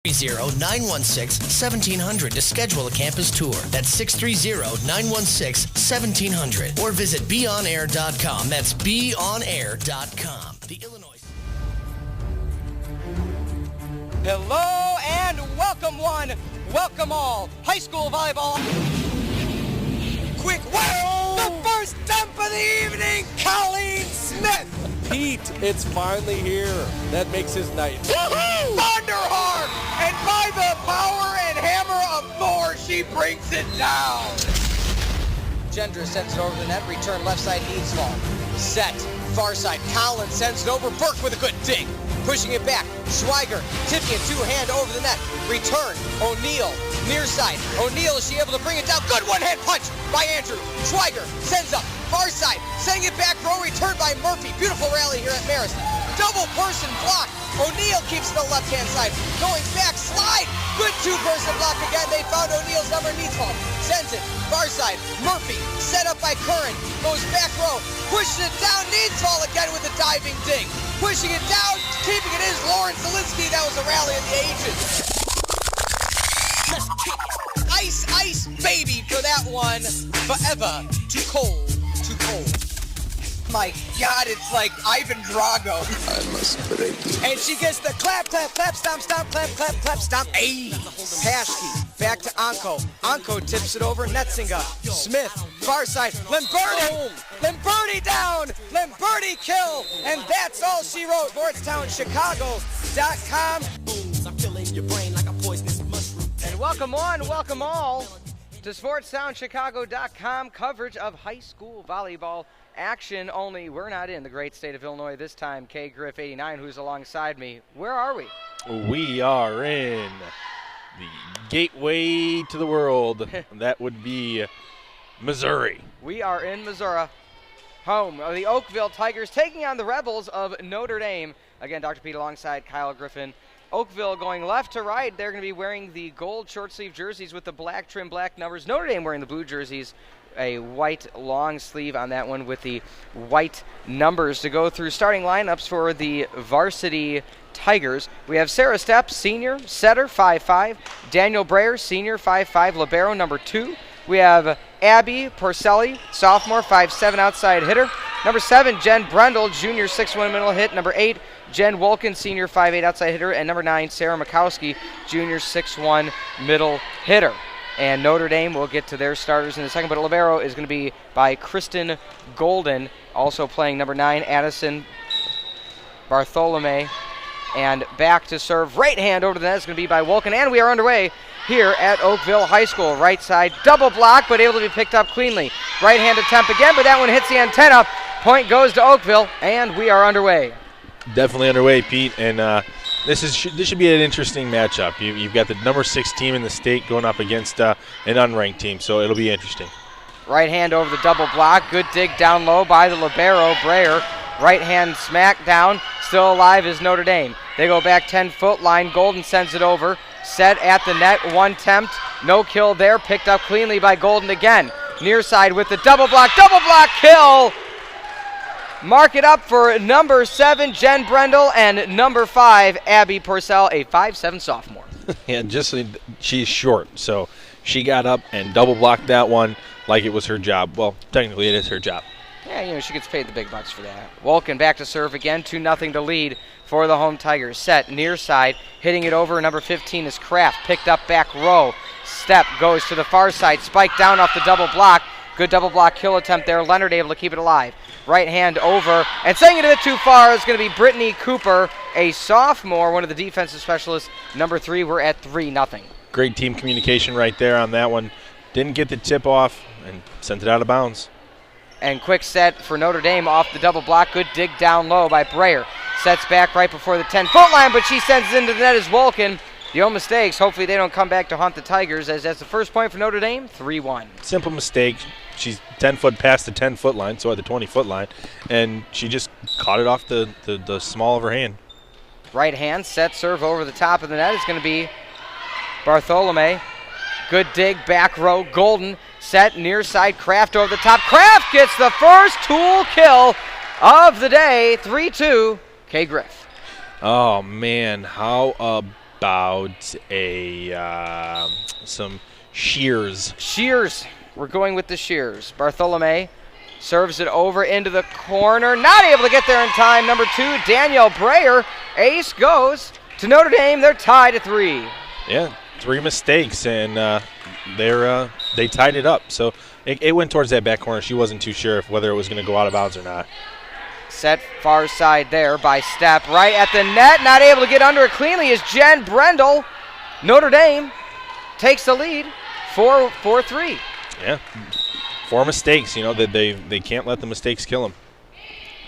630-916-1700 to schedule a campus tour. That's 630-916-1700 or visit beonair.com. That's beonair.com. The Illinois. Hello and welcome one, welcome all. High school volleyball. Quick, wow! The first dump of the evening, Colleen Smith. Pete, it's finally here. That makes his night. Woohoo! Thunderhawk! And by the power and hammer of Thor, she brings it down. Gendra sends it over the net. Return left side, Needsvall. Set, far side. Collins sends it over. Burke with a good dig. Pushing it back. Schweiger tipping it two-hand over the net. Return. O'Neal. Near side. O'Neal, is she able to bring it down? Good one-hand punch by Andrew. Schweiger sends up. Far side. Sending it back. Row return by Murphy. Beautiful rally here at Marist. Double person block. O'Neal keeps the left-hand side. Going back. Slide. Good two-person block again. They found O'Neal's number. Needsvall. Sends it. Far side. Murphy. Set up by Curran. Goes back row. Pushes it down. Needsvall again with a diving dig. Pushing it down. Keeping it is Lauren Zielinski. That was a rally of the ages. Ice, ice, baby for that one. Forever too cold, too cold. My God, it's like Ivan Drago. I must break you. And she gets the clap, clap, clap, stomp, stomp, clap, clap, clap, stomp. Ayy. Paschke, back to Anko. Anko tips it over. Netzinga. Smith, far side. Lamberti. Lamberti down. Lamberti kill. And that's all she wrote. LordstownChicago.com. I'm killing your brain like a poisonous mushroom. And welcome on, welcome all to SportsTownChicago.com coverage of high school volleyball action. Only we're not in the great state of Illinois this time. K. Griff 89, who's alongside me. Where are we? We are in the gateway to the world. That would be Missouri. We are in Missouri, home of the Oakville Tigers, taking on the Rebels of Notre Dame. Again, Dr. Pete alongside Kyle Griffin. Oakville going left to right. They're going to be wearing the gold short sleeve jerseys with the black trim, black numbers. Notre Dame wearing the blue jerseys, a white long sleeve on that one with the white numbers. To go through starting lineups for the varsity Tigers, we have Sarah Stepp, senior, setter, 5'5". Daniel Breyer, senior, 5'5", libero, number 2. We have Abby Porcelli, sophomore, 5'7", outside hitter. Number 7, Jen Brendel, junior, 6'1", middle hit. Number 8, Jen Wolkin, senior, 5'8", outside hitter. And number 9, Sarah Mikowski, junior, 6'1", middle hitter. And Notre Dame will get to their starters in a second, but libero is going to be by Kristen Golden, also playing number 9, Addison Bartholome. And back to serve, right hand over to the net is going to be by Wolkin. And we are underway here at Oakville High School. Right side double block, but able to be picked up cleanly. Right hand attempt again, but that one hits the antenna. Point goes to Oakville, and we are underway. Definitely underway, Pete, and this should be an interesting matchup. You've got the number 6 team in the state going up against an unranked team, so it'll be interesting. Right hand over the double block. Good dig down low by the libero, Breyer. Right hand smack down. Still alive is Notre Dame. They go back 10-foot line. Golden sends it over. Set at the net. One attempt. No kill there. Picked up cleanly by Golden again. Near side with the double block. Double block kill. Mark it up for number 7, Jen Brendel, and number 5, Abby Porcel, a 5'7" sophomore. Yeah, she's short, so she got up and double blocked that one like it was her job. Well, technically it is her job. Yeah, she gets paid the big bucks for that. Wolkin back to serve again, 2-0 to lead for the home Tigers. Set near side, hitting it over. Number 15 is Kraft, picked up back row. Step goes to the far side, spike down off the double block. Good double block kill attempt there. Leonard able to keep it alive. Right hand over, and sending it a bit too far is going to be Brittany Cooper, a sophomore, one of the defensive specialists. Number 3, we're at 3-0. Great team communication right there on that one. Didn't get the tip off and sent it out of bounds. And quick set for Notre Dame off the double block. Good dig down low by Breyer. Sets back right before the 10-foot line, but she sends it into the net as Wolkin. The old mistakes, hopefully they don't come back to haunt the Tigers, as that's the first point for Notre Dame, 3-1. Simple mistake. She's 10 foot past the 10-foot line, so at the 20-foot line, and she just caught it off the small of her hand. Right hand, set serve over the top of the net is going to be Bartholome. Good dig, back row, Golden. Set near side, Kraft over the top. Kraft gets the first tool kill of the day, 3-2, K. Griff. Oh, man, how about some shears. Shears. We're going with the shears. Bartholome serves it over into the corner. Not able to get there in time. Number 2, Danielle Breyer. Ace goes to Notre Dame. They're tied at 3. Yeah, 3 mistakes, and they tied it up. So it went towards that back corner. She wasn't too sure whether it was going to go out of bounds or not. Set far side there by Stepp. Right at the net. Not able to get under it cleanly is Jen Brendel. Notre Dame takes the lead 4-3. Yeah, 4 mistakes. You know, that they can't let the mistakes kill them.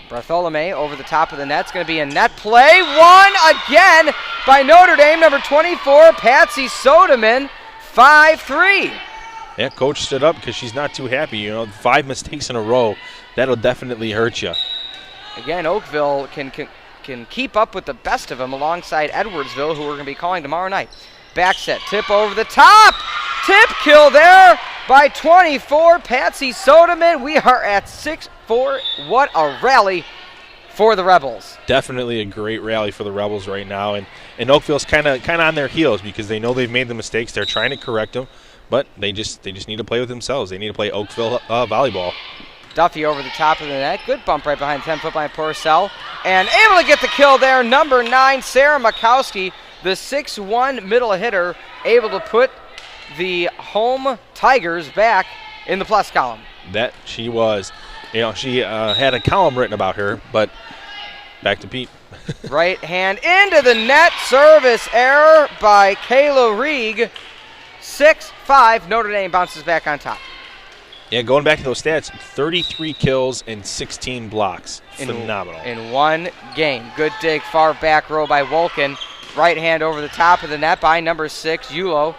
Bartholome over the top of the net. It's going to be a net play. Won again by Notre Dame. Number 24, Patsy Sodeman. 5-3. Yeah, coach stood up because she's not too happy. You know, 5 mistakes in a row, that'll definitely hurt you. Again, Oakville can keep up with the best of them alongside Edwardsville, who we're going to be calling tomorrow night. Back set, tip over the top. Tip kill there by 24, Patsy Sodeman. We are at 6-4. What a rally for the Rebels. Definitely a great rally for the Rebels right now. And Oakville's kind of on their heels because they know they've made the mistakes. They're trying to correct them, but they just need to play with themselves. They need to play Oakville volleyball. Duffy over the top of the net. Good bump right behind 10-foot by Porcel. And able to get the kill there. Number 9, Sarah Makowski, the 6'1" middle hitter, able to put the home Tigers back in the plus column. That she was. You know, she had a column written about her, but back to Pete. Right hand into the net. Service error by Kayla Rieg. 6-5. Notre Dame bounces back on top. Yeah, going back to those stats, 33 kills and 16 blocks. Phenomenal. In one game. Good dig, far back row by Wolken. Right hand over the top of the net by number 6, Yulo.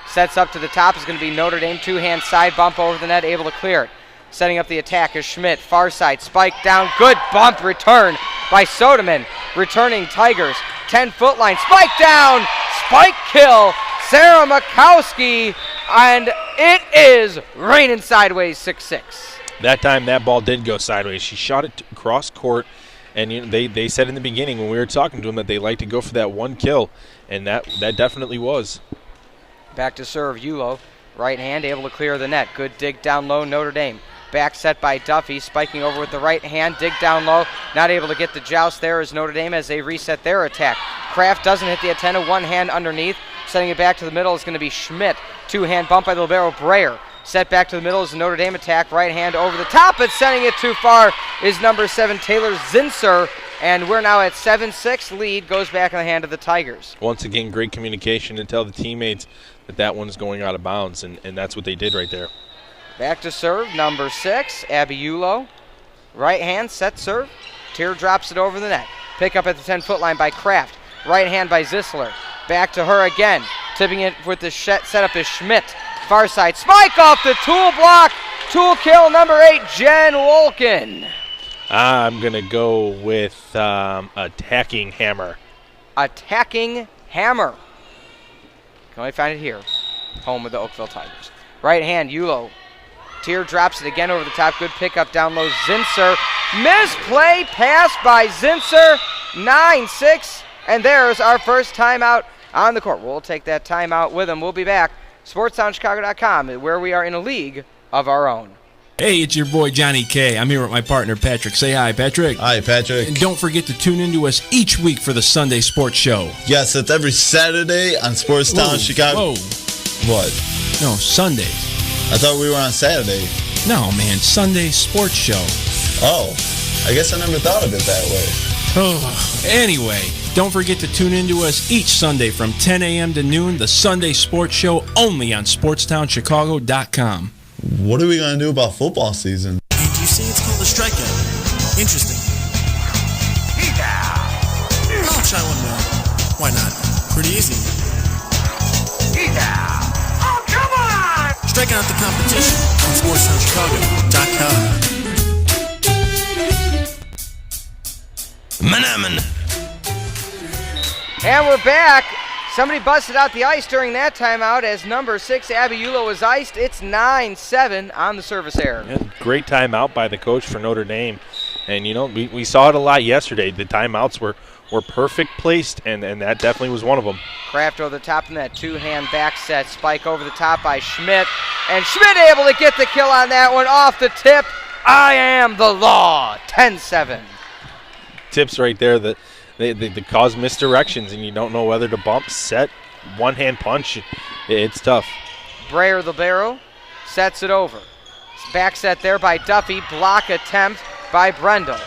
Sets up to the top is going to be Notre Dame. 2-hand side bump over the net, able to clear it. Setting up the attack is Schmidt. Far side, spike down. Good bump return by Sodeman. Returning Tigers. 10-foot line, spike down. Spike kill. Sarah Makowski. And it is raining sideways, 6-6. That time that ball did go sideways. She shot it cross court, and you know, they said in the beginning when we were talking to them that they like to go for that one kill, and that definitely was. Back to serve, Yulo. Right hand, able to clear the net. Good dig down low, Notre Dame. Back set by Duffy, spiking over with the right hand, dig down low. Not able to get the joust there as Notre Dame as they reset their attack. Kraft doesn't hit the antenna, one hand underneath. Setting it back to the middle is going to be Schmidt. 2-hand bump by the libero Breyer. Set back to the middle is the Notre Dame attack. Right hand over the top, but sending it too far is number 7, Taylor Zinser. And we're now at 7-6. Lead goes back in the hand of the Tigers. Once again, great communication to tell the teammates that one's going out of bounds, and that's what they did right there. Back to serve, number 6, Abby Yulo. Right hand, set serve. Tear drops it over the net. Pick up at the 10-foot line by Kraft. Right hand by Zisler. Back to her again. Tipping it with the setup is Schmidt. Far side, spike off the tool block. Tool kill, number 8, Jen Wolken. I'm going to go with attacking hammer. Attacking hammer. Can only find it here. Home of the Oakville Tigers. Right hand, Yulo. Tear drops it again over the top. Good pickup down low. Zinser. Misplay pass by Zinser. 9-6. And there's our first timeout on the court. We'll take that timeout with them. We'll be back. SportsTownChicago.com, where we are in a league of our own. Hey, it's your boy Johnny K. I'm here with my partner Patrick. Say hi, Patrick. Hi, Patrick. And don't forget to tune into us each week for the Sunday Sports Show. Yes, it's every Saturday on Sportstown Chicago. Whoa. What? No, Sundays. I thought we were on Saturday. No, man, Sunday Sports Show. Oh, I guess I never thought of it that way. Oh, anyway, don't forget to tune into us each Sunday from 10 a.m. to noon, the Sunday Sports Show, only on SportsTownChicago.com. What are we going to do about football season? You see, it's called a strikeout. Interesting. I'll try one more. Why not? Pretty easy. Oh, come on! Strike out the competition on SportsTownChicago.com. Manaman. And we're back. Somebody busted out the ice during that timeout as number 6, Abby Yulo, was iced. It's 9-7 on the service error. Yeah, great timeout by the coach for Notre Dame. And, you know, we saw it a lot yesterday. The timeouts were were perfect placed, and that definitely was one of them. Kraft over the top of that two-hand back set. Spike over the top by Schmidt. And Schmidt able to get the kill on that one off the tip. I am the law. 10-7. Tips right there that they cause misdirections, and you don't know whether to bump, set, one-hand punch. It's tough. Breyer libero sets it over. Back set there by Duffy. Block attempt by Brendel.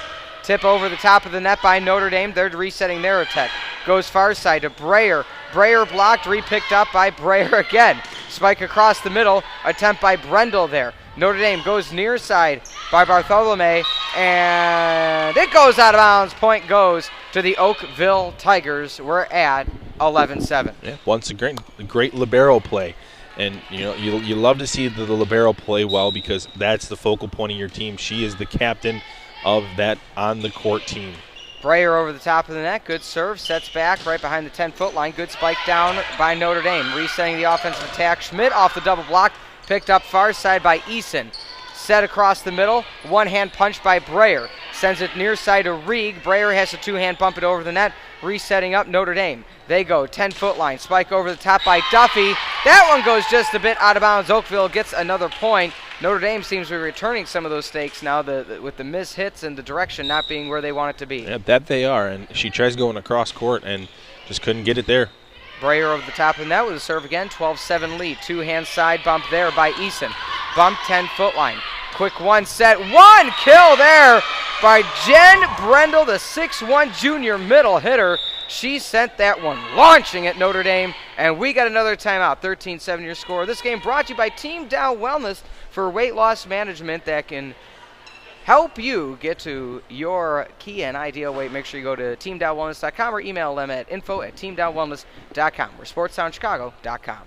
Tip over the top of the net by Notre Dame. They're resetting their attack. Goes far side to Breyer. Breyer blocked, re-picked up by Breyer again. Spike across the middle. Attempt by Brendel there. Notre Dame goes near side by Bartholome, and it goes out of bounds. Point goes to the Oakville Tigers. We're at 11-7. Yeah, once a great libero play. And you love to see the libero play well, because that's the focal point of your team. She is the captain of that on-the-court team. Breyer over the top of the net. Good serve. Sets back right behind the 10-foot line. Good spike down by Notre Dame. Resetting the offensive attack. Schmidt off the double block. Picked up far side by Eason. Set across the middle. One-hand punch by Breyer. Sends it near side to Rieg. Breyer has a two-hand bump it over the net. Resetting up Notre Dame. They go 10-foot line. Spike over the top by Duffy. That one goes just a bit out of bounds. Oakville gets another point. Notre Dame seems to be returning some of those stakes now with the missed hits and the direction not being where they want it to be. Yeah, that they are. And she tries going across court and just couldn't get it there. Breyer over the top of the net with a serve again. 12-7 lead. Two-hand side bump there by Eason. Bump 10-foot line. Quick one set. One kill there by Jen Brendel, the 6'1 junior middle hitter. She sent that one launching at Notre Dame, and we got another timeout. 13-7 your score. This game brought to you by Team Dow Wellness for weight loss management that can help you get to your key and ideal weight. Make sure you go to teamdowwellness.com or email them at info@teamdowwellness.com or sportstownchicago.com.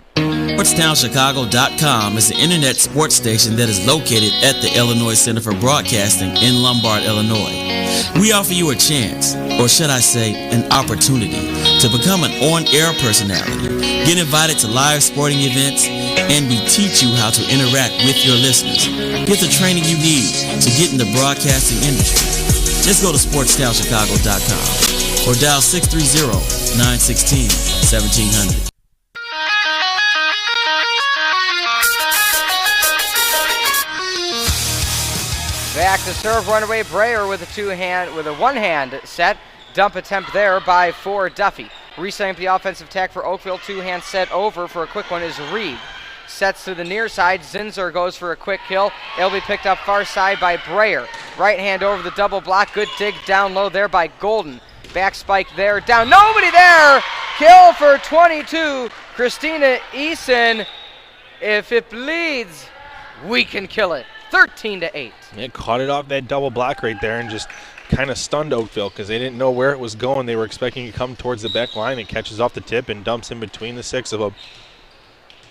SportsTownChicago.com is the internet sports station that is located at the Illinois Center for Broadcasting in Lombard, Illinois. We offer you a chance, or should I say, an opportunity, to become an on-air personality, get invited to live sporting events, and we teach you how to interact with your listeners. Get the training you need to get in the broadcasting industry. Just go to SportsTownChicago.com or dial 630-916-1700. Back to serve, runaway Breyer with a one-hand set. Dump attempt there by Duffy. Resetting the offensive attack for Oakville. Two-hand set over for a quick one is Reed. Sets to the near side. Zinser goes for a quick kill. It'll be picked up far side by Breyer. Right hand over the double block. Good dig down low there by Golden. Back spike there. Down. Nobody there. Kill for 22. Christina Eason. If it bleeds, we can kill it. 13-8. Yeah, caught it off that double block right there and just kind of stunned Oakville because they didn't know where it was going. They were expecting to come towards the back line, and catches off the tip and dumps in between the six of them.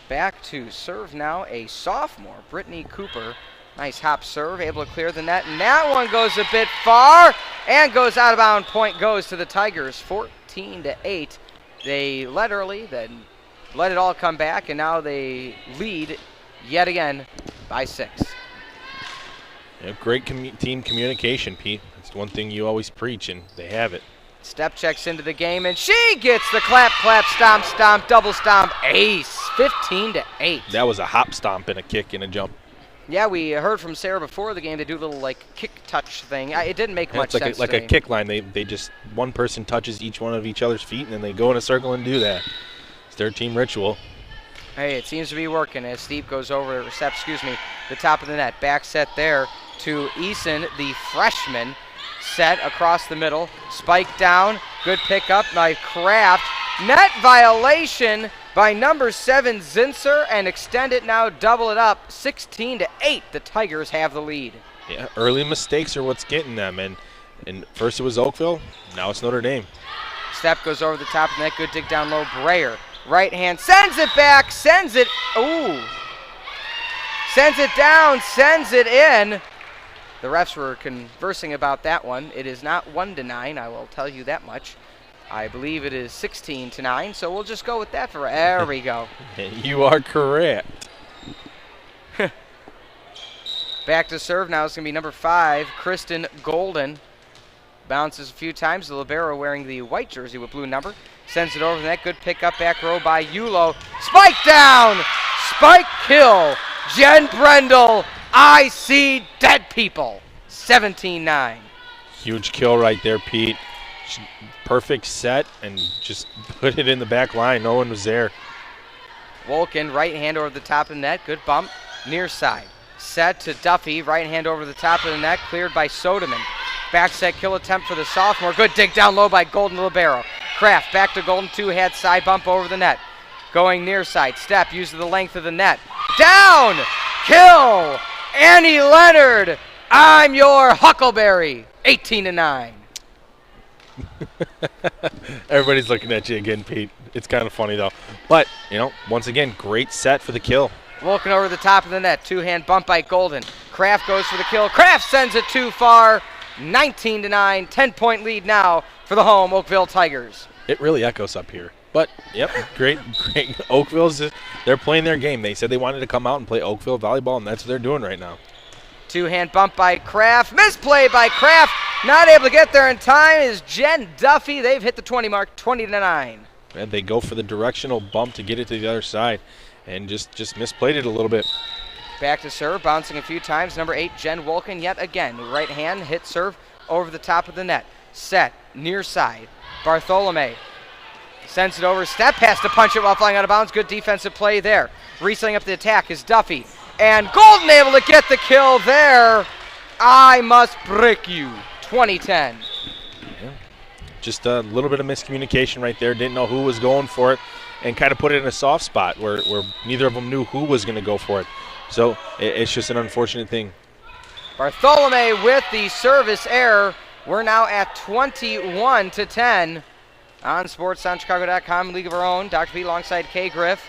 Back to serve now, a sophomore, Brittany Cooper. Nice hop serve, able to clear the net, and that one goes a bit far and goes out of bounds. Point goes to the Tigers, 14-8. They led early, then let it all come back, and now they lead yet again by 6. Yeah, great team communication, Pete. It's one thing you always preach, and they have it. Step checks into the game, and she gets the clap, stomp, stomp, double stomp, ace, 15-8. That was a hop stomp and a kick and a jump. Yeah, we heard from Sarah before the game. They do a little, kick touch thing. It didn't make much sense. It's like a kick line. They just, one person touches each one of each other's feet, and then they go in a circle and do that. It's their team ritual. Hey, it seems to be working as Steep goes over, the top of the net. Back set there to Eason, the freshman. Set across the middle. Spike down. Good pickup by Kraft. Net violation by number 7, Zinser, and extend it now, double it up. 16-8. The Tigers have the lead. Yeah, early mistakes are what's getting them. And first it was Oakville, now it's Notre Dame. Step goes over the top of the net. Good dig down low. Breyer. Right hand. Sends it back. Sends it. Ooh. Sends it down. Sends it in. The refs were conversing about that one. It is not 1-9, I will tell you that much. I believe it is 16-9, so we'll just go with that. There we go. You are correct. Back to serve now. It's going to be number 5, Kristen Golden. Bounces a few times. The libero wearing the white jersey with blue number. Sends it over the net. Good pickup back row by Yulo. Spike down! Spike kill! Jen Brendel, I see dead people. 17-9. Huge kill right there, Pete. Perfect set and just put it in the back line. No one was there. Wolken, right hand over the top of the net. Good bump. Near side. Set to Duffy. Right hand over the top of the net. Cleared by Soderman. Back set kill attempt for the sophomore. Good dig down low by Golden libero. Kraft back to Golden. Two-head side bump over the net. Going near side. Step uses the length of the net. Down! Kill! Annie Leonard! I'm your Huckleberry. 18-9. Everybody's looking at you again, Pete. It's kind of funny, though. But, once again, great set for the kill. Wolken over the top of the net. Two-hand bump by Golden. Kraft goes for the kill. Kraft sends it too far. 19-9. 10-point lead now for the home Oakville Tigers. It really echoes up here. But, yep, great. Oakville's they're playing their game. They said they wanted to come out and play Oakville volleyball, and that's what they're doing right now. Two-hand bump by Kraft. Misplay by Kraft. Not able to get there in time is Jen Duffy. They've hit the 20 mark, 20-9. And they go for the directional bump to get it to the other side and just misplayed it a little bit. Back to serve, bouncing a few times. Number 8, Jen Wolken, yet again. Right hand, hit serve over the top of the net. Set, near side. Bartholome sends it over. Step has to punch it while flying out of bounds. Good defensive play there. Resetting up the attack is Duffy. And Golden able to get the kill there. I must break you. 20-10. Yeah. Just a little bit of miscommunication right there. Didn't know who was going for it and kind of put it in a soft spot where neither of them knew who was going to go for it. So it's just an unfortunate thing. Bartholome with the service error. We're now at 21-10 on SportsTownChicago.com, League of Our Own. Dr. Pete alongside Kay Griff.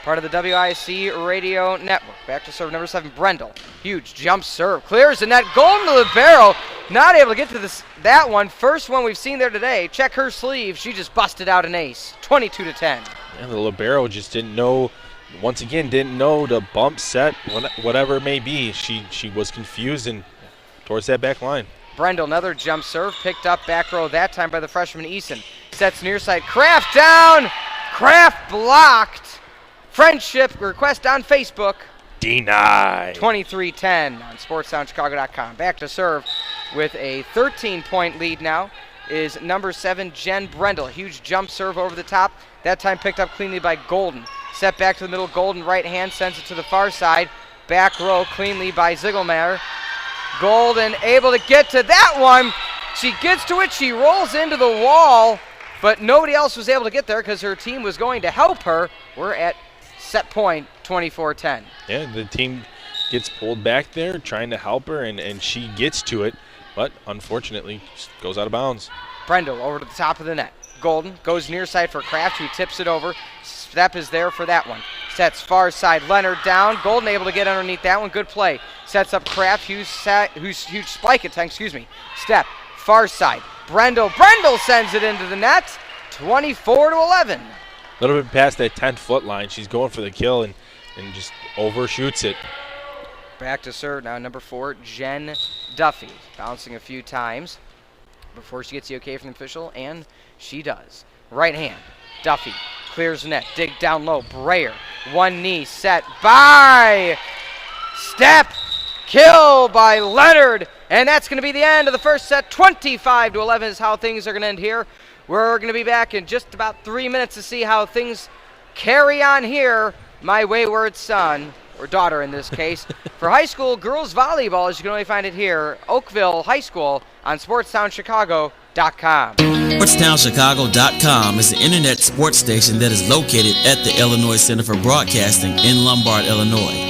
Part of the WIC Radio Network. Back to serve number 7, Brendel. Huge jump serve. Clears the net. Golden libero. Not able to get to that one. First one we've seen there today. Check her sleeve. She just busted out an ace. 22-10. And the libero just didn't know, once again, didn't know the bump set, whatever it may be. She was confused and towards that back line. Brendel, another jump serve. Picked up back row that time by the freshman Eason. Sets near side. Kraft down. Kraft blocked. Friendship request on Facebook. Denied. 23-10 on SportsTownChicago.com. Back to serve with a 13-point lead now is number 7, Jen Brendel. Huge jump serve over the top. That time picked up cleanly by Golden. Set back to the middle. Golden right hand sends it to the far side. Back row cleanly by Ziegelmeyer. Golden able to get to that one. She gets to it. She rolls into the wall, but nobody else was able to get there because her team was going to help her. We're at set point, 24-10. Yeah, the team gets pulled back there trying to help her, and she gets to it, but unfortunately just goes out of bounds. Brendel over to the top of the net. Golden goes near side for Kraft, who tips it over. Step is there for that one. Sets far side. Leonard down. Golden able to get underneath that one. Good play. Sets up Kraft, huge spike attempt, Step, far side. Brendel sends it into the net. 24-11. A little bit past that 10-foot line. She's going for the kill and just overshoots it. Back to serve now, number 4, Jen Duffy. Bouncing a few times before she gets the okay from the official, and she does. Right hand, Duffy clears the net. Dig down low, Breyer. One knee, set by Step. Kill by Leonard. And that's going to be the end of the first set. 25-11 is how things are going to end here. We're going to be back in just about 3 minutes to see how things carry on here. My wayward son, or daughter in this case, for high school girls volleyball, as you can only find it here, Oakville High School on SportsTownChicago.com. SportsTownChicago.com is the internet sports station that is located at the Illinois Center for Broadcasting in Lombard, Illinois.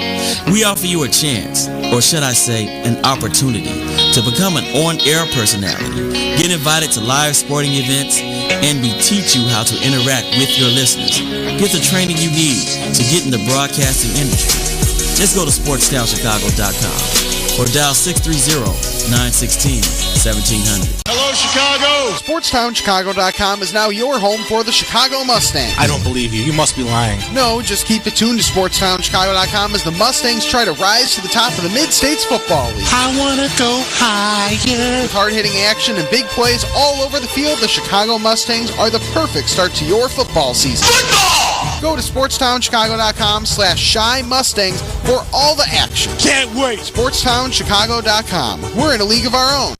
We offer you a chance, or should I say, an opportunity, to become an on-air personality, get invited to live sporting events, and we teach you how to interact with your listeners. Get the training you need to get in the broadcasting industry. Just go to SportsTownChicago.com or dial 630-916 1700. Hello, Chicago! SportsTownChicago.com is now your home for the Chicago Mustangs. I don't believe you. You must be lying. No, just keep it tuned to SportsTownChicago.com as the Mustangs try to rise to the top of the Mid-States Football League. I want to go higher. With hard-hitting action and big plays all over the field, the Chicago Mustangs are the perfect start to your football season. Football! Go to SportsTownChicago.com/Shy Mustangs for all the action. Can't wait. SportsTownChicago.com. We're in a league of our own.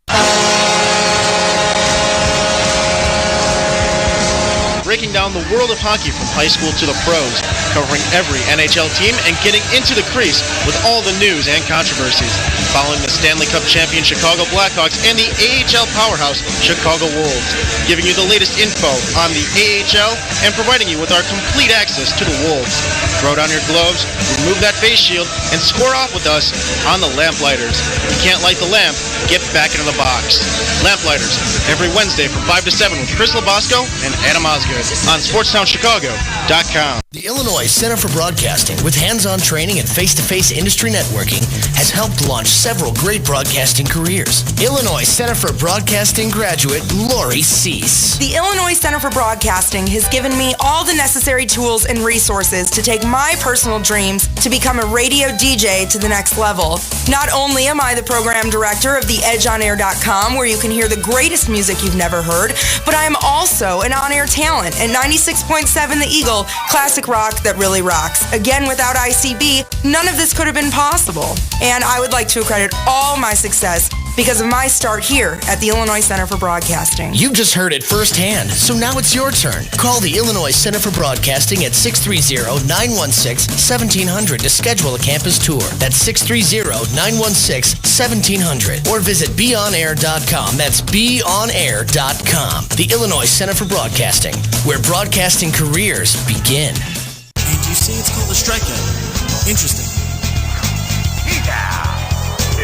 Breaking down the world of hockey from high school to the pros, covering every NHL team and getting into the crease with all the news and controversies. Following the Stanley Cup champion Chicago Blackhawks and the AHL powerhouse Chicago Wolves, giving you the latest info on the AHL and providing you with our complete access to the Wolves. Throw down your gloves, remove that face shield, and score off with us on the Lamplighters. If you can't light the lamp, get back into the box. Lamplighters, every Wednesday from 5 to 7 with Chris Labosco and Adam Osgood on SportsTownChicago.com. The Illinois Center for Broadcasting, with hands-on training and face-to-face industry networking, has helped launch several great broadcasting careers. Illinois Center for Broadcasting graduate Lori Cease. The Illinois Center for Broadcasting has given me all the necessary tools and resources to take my personal dreams to become a radio DJ to the next level. Not only am I the program director of theedgeonair.com, where you can hear the greatest music you've never heard, but I am also an on-air talent at 96.7 The Eagle, classic rock that really rocks. Again, without ICB, none of this could have been possible. And I would like to accredit all my success because of my start here at the Illinois Center for Broadcasting. You just heard it firsthand, so now it's your turn. Call the Illinois Center for Broadcasting at 630-916-1700 to schedule a campus tour. That's 630-916-1700. Or visit beonair.com. That's beonair.com. The Illinois Center for Broadcasting, where broadcasting careers begin. And you see it's called a strikeout. Interesting.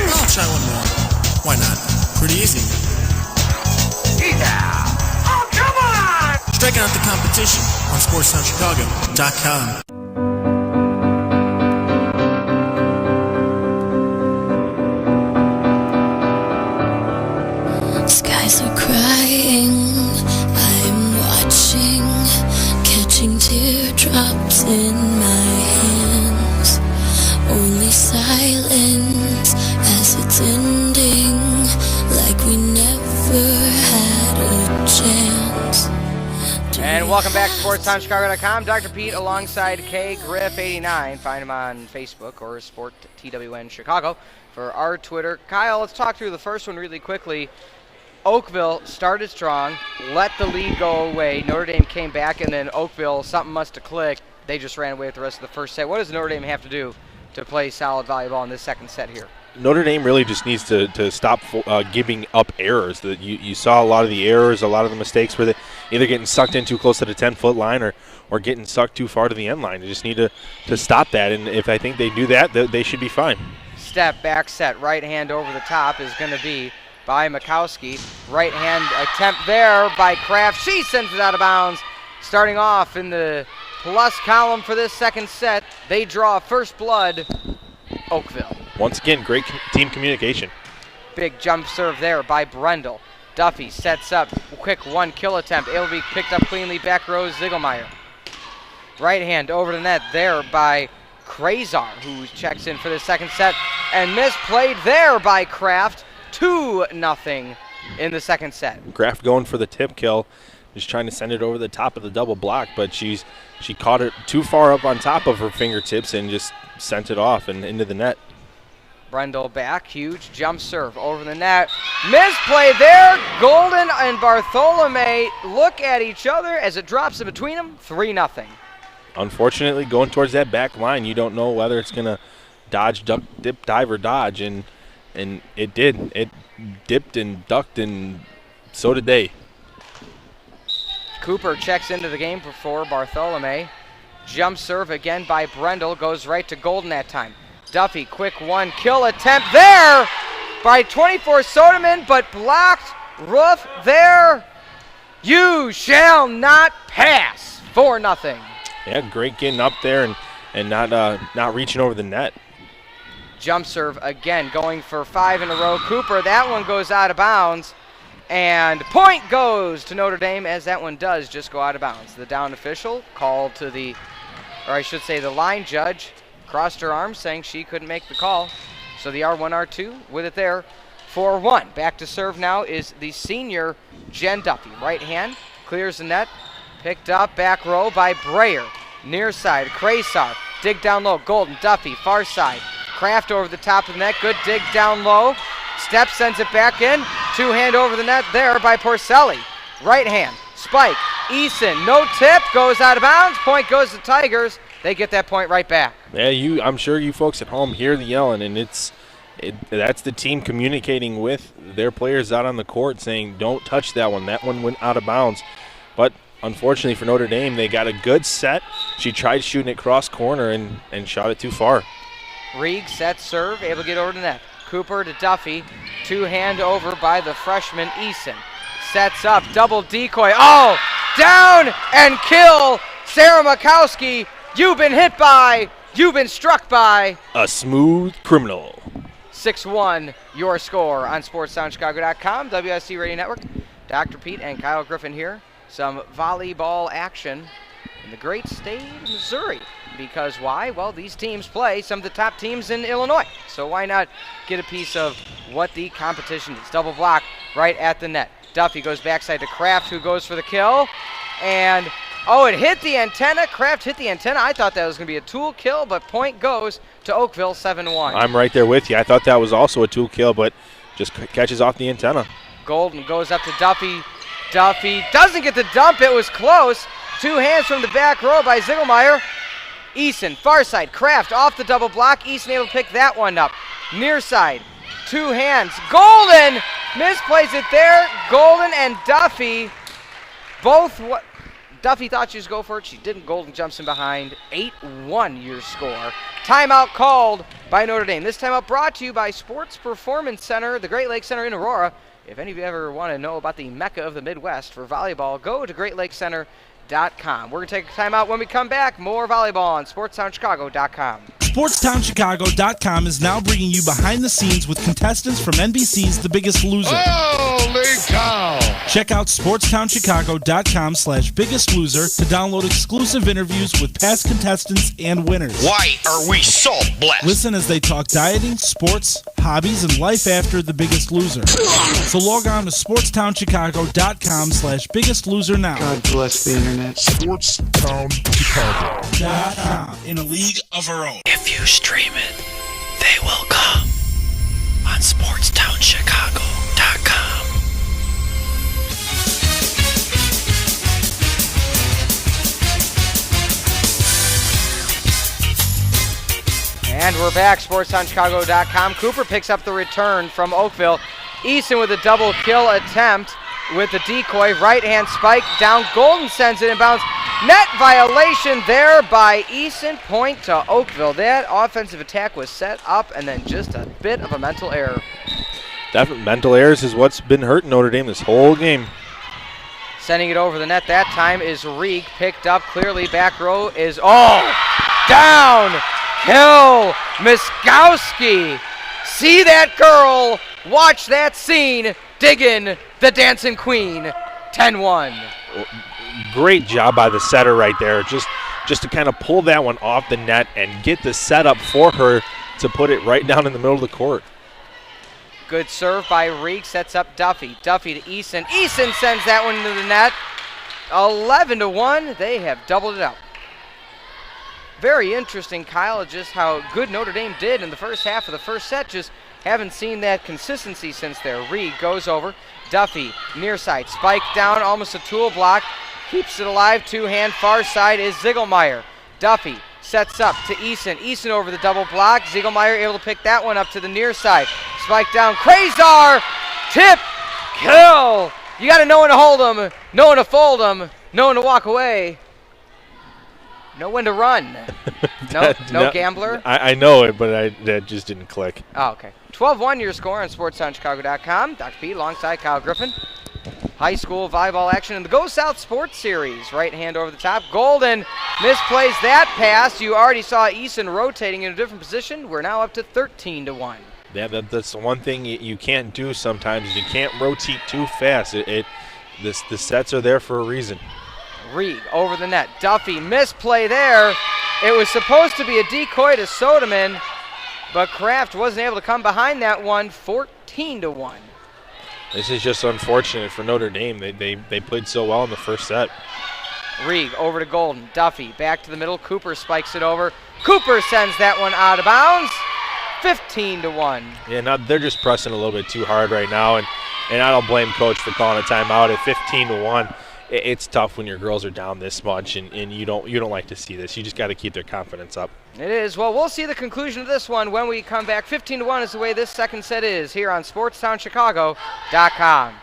I'll try one more. Why not? Pretty easy. Oh, come on! Striking out the competition on SportsTownChicago.com. Skies are crying, I'm watching, catching teardrops in my hands. Only silence as it's ending, like we never had a chance. And welcome back to SportsTownChicago.com. Dr. Pete alongside K Griff 89. Find him on Facebook or Sport TWN Chicago for our Twitter. Kyle, let's talk through the first one really quickly. Oakville started strong, let the lead go away. Notre Dame came back, and then Oakville, something must have clicked. They just ran away with the rest of the first set. What does Notre Dame have to do to play solid volleyball in this second set here? Notre Dame really just needs to stop giving up errors. You saw a lot of the errors, a lot of the mistakes where they either getting sucked in too close to the 10-foot line or getting sucked too far to the end line. They just need to stop that, and if I think they do that, they should be fine. Step back set, right hand over the top is going to be by Mikowski. Right hand attempt there by Kraft. She sends it out of bounds. Starting off in the plus column for this second set, they draw first blood, Oakville. Once again, great team communication. Big jump serve there by Brendel. Duffy sets up, quick one kill attempt. It'll be picked up cleanly, back row Ziegelmeyer. Right hand over the net there by Krazar, who checks in for the second set, and misplayed there by Kraft. 2-0 in the second set. Kraft going for the tip kill, just trying to send it over the top of the double block, but she caught it too far up on top of her fingertips and just sent it off and into the net. Brendel back, huge jump serve over the net. Misplay there. Golden and Bartholome look at each other as it drops in between them. 3-0. Unfortunately, going towards that back line, you don't know whether it's going to dodge, duck, dip, dive, or dodge, and it did. It dipped and ducked, and so did they. Cooper checks into the game for Bartholome. Jump serve again by Brendel. Goes right to Golden that time. Duffy, quick one kill attempt there by 24 Soderman, but blocked. Roof there. You shall not pass. 4-0. Yeah, great getting up there and not reaching over the net. Jump serve again, going for 5 in a row. Cooper, that one goes out of bounds. And point goes to Notre Dame, as that one does just go out of bounds. The down official called to the line judge, crossed her arms saying she couldn't make the call. So the R1, R2 with it there for 1. Back to serve now is the senior Jen Duffy. Right hand, clears the net. Picked up, back row by Breyer. Near side, Kraysar. Dig down low, Golden, Duffy, far side. Kraft over the top of the net, good dig down low. Step sends it back in. 2-hand over the net there by Porcelli. Right hand, spike, Eason, no tip, goes out of bounds. Point goes to Tigers. They get that point right back. Yeah, I'm sure you folks at home hear the yelling, and that's the team communicating with their players out on the court saying, don't touch that one. That one went out of bounds. But unfortunately for Notre Dame, they got a good set. She tried shooting it cross corner and shot it too far. Reeg sets serve, able to get over the net. Cooper to Duffy. 2-hand over by the freshman Eason. Sets up, double decoy. Oh, down and kill. Sarah Makowski, you've been hit by, you've been struck by. A smooth criminal. 6-1, your score on SportsTownChicago.com, WSC Radio Network. Dr. Pete and Kyle Griffin here. Some volleyball action in the great state of Missouri. Because why? Well, these teams play some of the top teams in Illinois. So why not get a piece of what the competition is? Double block right at the net. Duffy goes backside to Kraft, who goes for the kill. And, it hit the antenna. Kraft hit the antenna. I thought that was going to be a tool kill, but point goes to Oakville, 7-1. I'm right there with you. I thought that was also a tool kill, but just catches off the antenna. Golden goes up to Duffy. Duffy doesn't get the dump. It was close. 2 hands from the back row by Ziegelmeyer. Eason, far side, Kraft off the double block. Eason able to pick that one up. Near side, 2 hands. Golden misplays it there. Golden and Duffy both. Duffy thought she was going for it. She didn't. Golden jumps in behind. 8-1 your score. Timeout called by Notre Dame. This timeout brought to you by Sports Performance Center, the Great Lakes Center in Aurora. If any of you ever want to know about the Mecca of the Midwest for volleyball, go to GreatLakesCenter.com. We're going to take a timeout. When we come back, more volleyball on SportsTownChicago.com. SportsTownChicago.com is now bringing you behind the scenes with contestants from NBC's The Biggest Loser. Holy cow! Check out SportsTownChicago.com/Biggest Loser to download exclusive interviews with past contestants and winners. Why are we so blessed? Listen as they talk dieting, sports, hobbies, and life after The Biggest Loser. So log on to SportsTownChicago.com/Biggest Loser now. God bless the internet. SportsTownChicago.com, in a league of our own. If you stream it, they will come on SportsTownChicago.com. And we're back, SportsTownChicago.com. Cooper picks up the return from Oakville. Eason with a double kill attempt with the decoy. Right hand spike down. Golden sends it inbounds. Net violation there by Eason. Point to Oakville. That offensive attack was set up and then just a bit of a mental error. Definitely mental errors is what's been hurting Notre Dame this whole game. Sending it over the net that time is Reek. Picked up clearly. Back row is down. Kill Miskowski. See that girl. Watch that scene. Dig in the Dancing Queen. 10-1. Great job by the setter right there. Just to kind of pull that one off the net and get the setup for her to put it right down in the middle of the court. Good serve by Reek. Sets up Duffy. Duffy to Eason. Eason sends that one into the net. 11-1. They have doubled it up. Very interesting, Kyle, just how good Notre Dame did in the first half of the first set. Just haven't seen that consistency since there. Reed goes over. Duffy, near side, spike down, almost a tool block. Keeps it alive, 2-hand, far side is Ziegelmeyer. Duffy sets up to Eason. Eason over the double block. Ziegelmeyer able to pick that one up to the near side. Spike down, Kraysar, tip, kill. You got to know when to hold them, know when to fold them, know when to walk away. Know when to run. No gambler? I know it, but that just didn't click. Oh, okay. 12-1 your score on SportsTownChicago.com. Dr. P alongside Kyle Griffin. high school volleyball action in the Go South Sports Series. Right hand over the top. Golden misplays that pass. You already saw Eason rotating in a different position. We're now up to 13-1. Yeah, that's the one thing you can't do sometimes. You can't rotate too fast. The sets are there for a reason. Reed over the net. Duffy misplay there. It was supposed to be a decoy to Soderman, but Kraft wasn't able to come behind that one. 14-1. This is just unfortunate for Notre Dame. They played so well in the first set. Reed over to Golden. Duffy back to the middle. Cooper spikes it over. Cooper sends that one out of bounds. 15-1. Yeah, now they're just pressing a little bit too hard right now, and I don't blame Coach for calling a timeout at 15-1. It's tough when your girls are down this much, and you don't like to see this. You just got to keep their confidence up. It is. Well, we'll see the conclusion of this one when we come back. 15-1 is the way this second set is here on SportsTownChicago.com.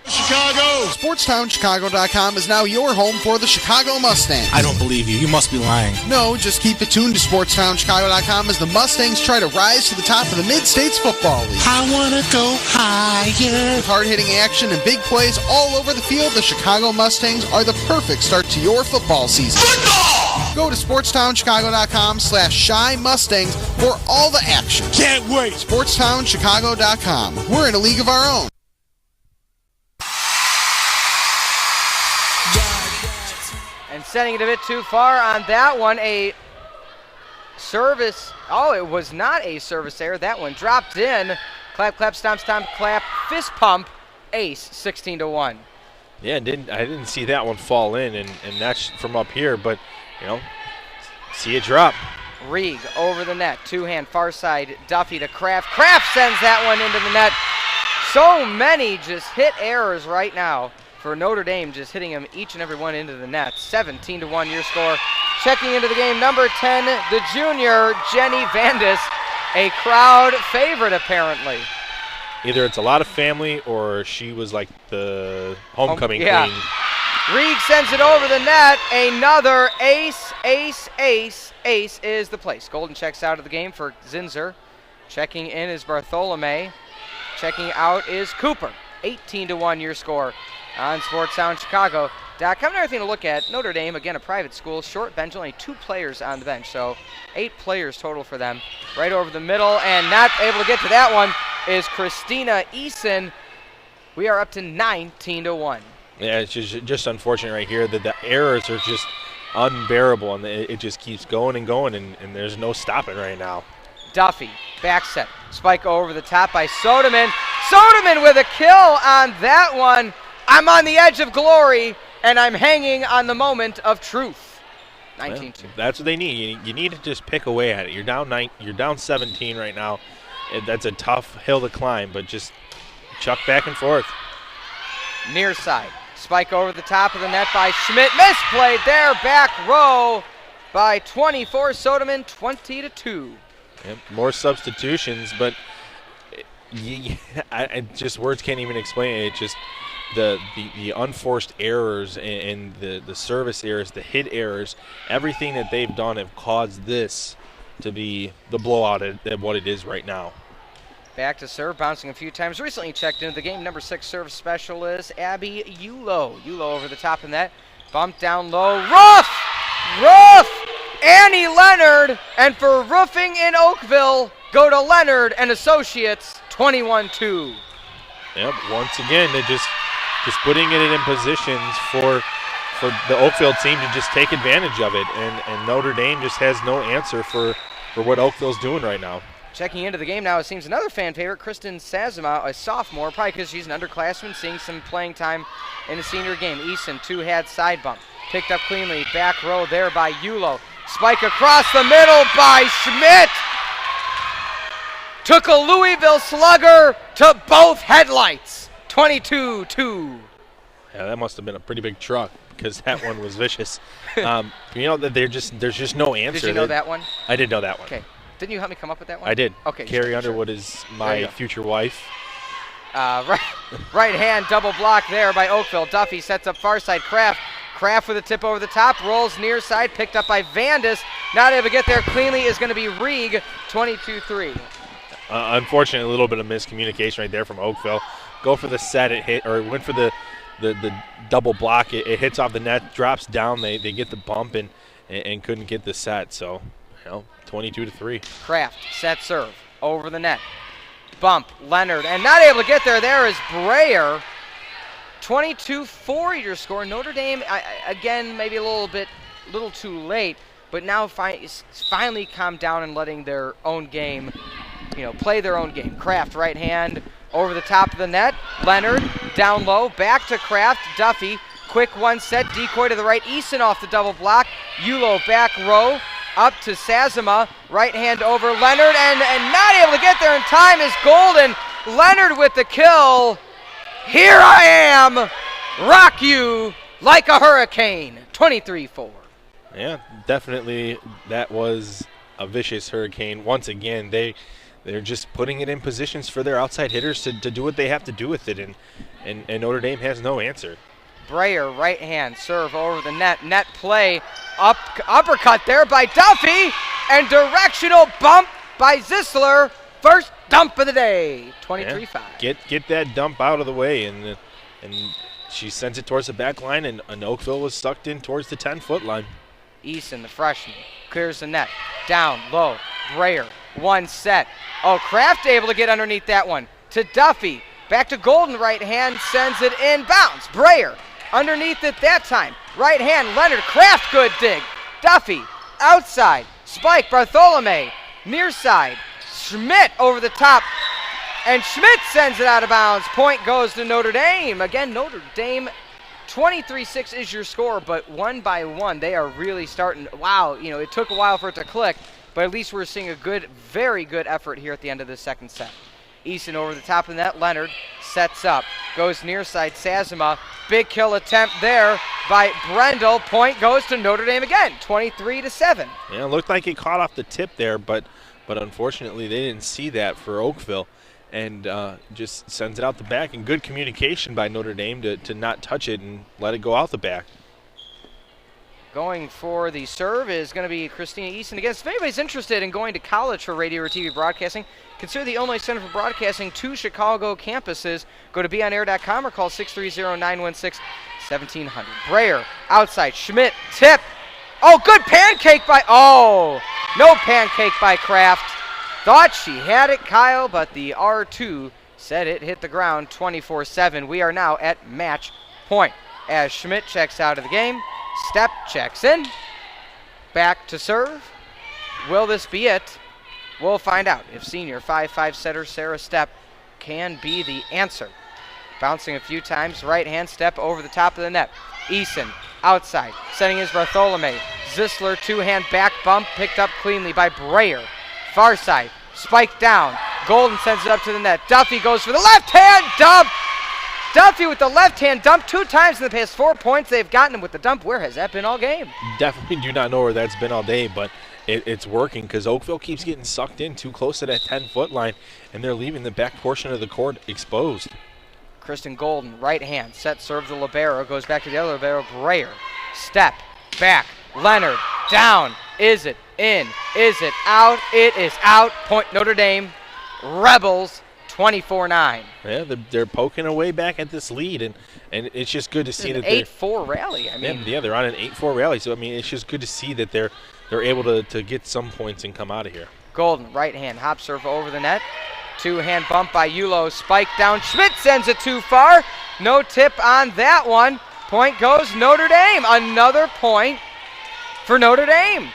Chicago! SportsTownChicago.com is now your home for the Chicago Mustangs. I don't believe you. You must be lying. No, just keep it tuned to SportsTownChicago.com as the Mustangs try to rise to the top of the Mid-States Football League. I want to go higher. With hard-hitting action and big plays all over the field, the Chicago Mustangs are the perfect start to your football season. Football! Go to SportsTownChicago.com/Shy Mustangs for all the action. Can't wait! SportsTownChicago.com. We're in a league of our own. And setting it a bit too far on that one, a service. Oh, it was not a service error. That one dropped in. Clap, clap, stomp, stomp, clap, fist pump, ace, 16-1. Yeah, I didn't see that one fall in, and that's from up here, but, see it drop. Reeg over the net, two-hand far side, Duffy to Kraft. Kraft sends that one into the net. So many just hit errors right now for Notre Dame, just hitting them each and every one into the net. 17-1 your score. Checking into the game, number 10, the junior, Jenny Vandis, a crowd favorite apparently. Either it's a lot of family or she was like the homecoming queen. Reed sends it over the net. Another ace, ace, ace, ace is the place. Golden checks out of the game for Zinzer. Checking in is Bartholome. Checking out is Cooper. 18-1 your score on SportsTownChicago.com. Another thing to look at, Notre Dame, again, a private school, short bench, only 2 players on the bench, so 8 players total for them. Right over the middle, and not able to get to that one is Christina Eason. We are up to 19-1. Yeah, it's just unfortunate right here that the errors are just unbearable, and it just keeps going and going, and there's no stopping right now. Duffy, back set, spike over the top by Soderman. Soderman with a kill on that one. I'm on the edge of glory, and I'm hanging on the moment of truth. 19-2. Well, that's what they need. You need to just pick away at it. You're down 17 right now. That's a tough hill to climb, but just chuck back and forth. Near side, spike over the top of the net by Schmidt. Misplayed there, back row by 24. Soderman, 20-2. Yep, more substitutions, but I just words can't even explain it. It's just the unforced errors and the service errors, the hit errors, everything that they've done have caused this to be the blowout at what it is right now. Back to serve, bouncing a few times. Recently checked into the game, number 6 serve specialist, Abby Yulo. Yulo over the top of the net, bumped down low. Roof! Annie Leonard, and for roofing in Oakville, go to Leonard and Associates, 21-2. Yep, once again, they're just putting it in positions for the Oakville team to just take advantage of it, and Notre Dame just has no answer for what Oakville's doing right now. Checking into the game now, it seems another fan favorite, Kristen Sazama, a sophomore, probably because she's an underclassman, seeing some playing time in the senior game. Eason, two-had side bump, picked up cleanly, back row there by Yulo. Spike across the middle by Schmidt. Took a Louisville Slugger to both headlights. 22-2. Yeah, that must have been a pretty big truck because that one was vicious. That there's just no answer. Did you know that one? I did know that one. Okay. Didn't you help me come up with that one? I did. Okay. Carrie Underwood is my future wife. Right hand double block there by Oakville. Duffy sets up far side. Kraft with a tip over the top, rolls near side, picked up by Vandis. Not able to get there cleanly is going to be Reeg, 22-3. Unfortunately, a little bit of miscommunication right there from Oakville. go for the set. It hit, or went for the double block. It hits off the net, drops down. They get the bump and couldn't get the set. So, 22-3. Kraft, set serve, over the net. Bump, Leonard, and not able to get there. There is Breyer. 22-4 your score. Notre Dame, again, maybe a little too late, but now finally calmed down and letting their own game, play their own game. Kraft, right hand, over the top of the net. Leonard, down low, back to Kraft. Duffy, quick one set, decoy to the right. Eason off the double block. Yulo, back row, up to Sazama. Right hand over Leonard, and not able to get there in time is Golden. Leonard with the kill. Here I am, rock you like a hurricane. 23-4. Yeah, definitely that was a vicious hurricane. Once again, they're just putting it in positions for their outside hitters to do what they have to do with it, and Notre Dame has no answer. Breyer, right hand, serve over the net. Net play, uppercut there by Duffy, and directional bump by Zisler. First dump of the day, 23-5. Get that dump out of the way, and she sends it towards the back line, and Oakville was sucked in towards the 10-foot line. Eason, the freshman, clears the net. Down, low, Breyer, one set. Oh, Kraft able to get underneath that one. To Duffy, back to Golden, right hand, sends it in, bounce. Breyer, underneath it that time. Right hand, Leonard, Kraft, good dig. Duffy, outside, spike, Bartholome, near side. Schmidt over the top, and Schmidt sends it out of bounds. Point goes to Notre Dame. Again, Notre Dame, 23-6 is your score, but one by one, they are really starting. Wow, it took a while for it to click, but at least we're seeing a very good effort here at the end of the second set. Eason over the top of the net. Leonard sets up, goes near side. Sazama, big kill attempt there by Brendel. Point goes to Notre Dame again, 23-7. Yeah, it looked like it caught off the tip there, but unfortunately they didn't see that for Oakville, and just sends it out the back. And good communication by Notre Dame to not touch it and let it go out the back. Going for the serve is going to be Christina Eason. Again, if anybody's interested in going to college for radio or TV broadcasting, consider the Illinois Center for Broadcasting 2 Chicago campuses. Go to beonair.com or call 630-916-1700. Breyer, outside, Schmidt, tip. Oh, good pancake by, no pancake by Kraft. Thought she had it, Kyle, but the R2 said it hit the ground. 24-7. We are now at match point as Schmidt checks out of the game. Step checks in. Back to serve. Will this be it? We'll find out if senior 5'5" setter Sarah Stepp can be the answer. Bouncing a few times, right hand step over the top of the net. Eason outside, setting his Bartholome. Zisler, two-hand back bump, picked up cleanly by Breyer. Far side, spike down. Golden sends it up to the net. Duffy goes for the left-hand dump. Duffy with the left-hand dump 2 times in the past 4 points. They've gotten him with the dump. Where has that been all game? Definitely do not know where that's been all day, but it's working because Oakville keeps getting sucked in too close to that 10-foot line, and they're leaving the back portion of the court exposed. Kristen Golden, right hand, set serve the libero, goes back to the other libero, Breyer. Step, back, Leonard, down. Is it in? Is it out? It is out. Point Notre Dame. Rebels, 24-9. Yeah, they're poking away back at this lead, and it's just good to see that they're 8-4 rally. They're on an 8-4 rally. So it's just good to see that they're able to get some points and come out of here. Golden, right hand, hop serve over the net. Two-hand bump by Yulo, spike down. Schmidt sends it too far. No tip on that one. Point goes Notre Dame. Another point for Notre Dame.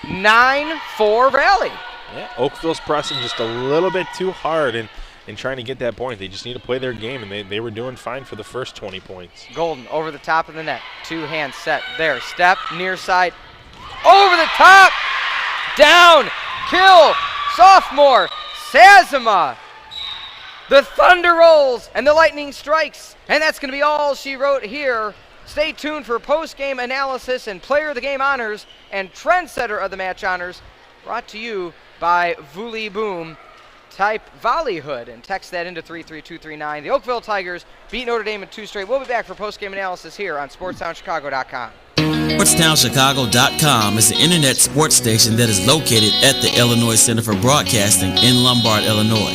9-4 rally. Yeah, Oakville's pressing just a little bit too hard and trying to get that point. They just need to play their game, and they were doing fine for the first 20 points. Golden over the top of the net. Two-hand set there. Step, near side. Over the top. Down. Kill. Sophomore. Sazama. The thunder rolls and the lightning strikes. And that's going to be all she wrote here. Stay tuned for post-game analysis and player of the game honors and trendsetter of the match honors, brought to you by Vuli Boom. Type Volleyhood and text that into 33239. The Oakville Tigers beat Notre Dame in 2 straight. We'll be back for post-game analysis here on SportsTownChicago.com. SportsTownChicago.com is the internet sports station that is located at the Illinois Center for Broadcasting in Lombard, Illinois.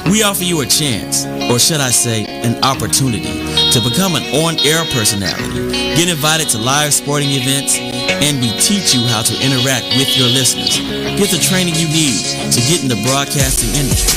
We offer you a chance, or should I say, an opportunity, to become an on-air personality, get invited to live sporting events, and we teach you how to interact with your listeners. Get the training you need to get in the broadcasting industry.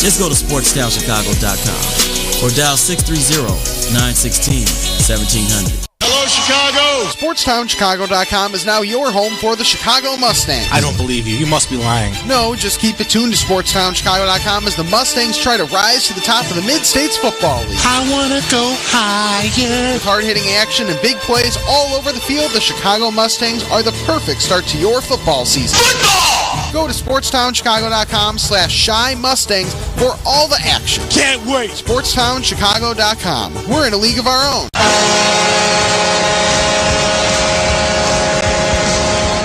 Just go to SportsTownChicago.com or dial 630-916-1700. Hello, Chicago! SportsTownChicago.com is now your home for the Chicago Mustangs. I don't believe you. You must be lying. No, just keep it tuned to SportsTownChicago.com as the Mustangs try to rise to the top of the Mid-States Football League. I want to go higher. With hard-hitting action and big plays all over the field, the Chicago Mustangs are the perfect start to your football season. Football! Go to SportsTownChicago.com/Shy Mustangs for all the action. Can't wait! SportsTownChicago.com. We're in a league of our own.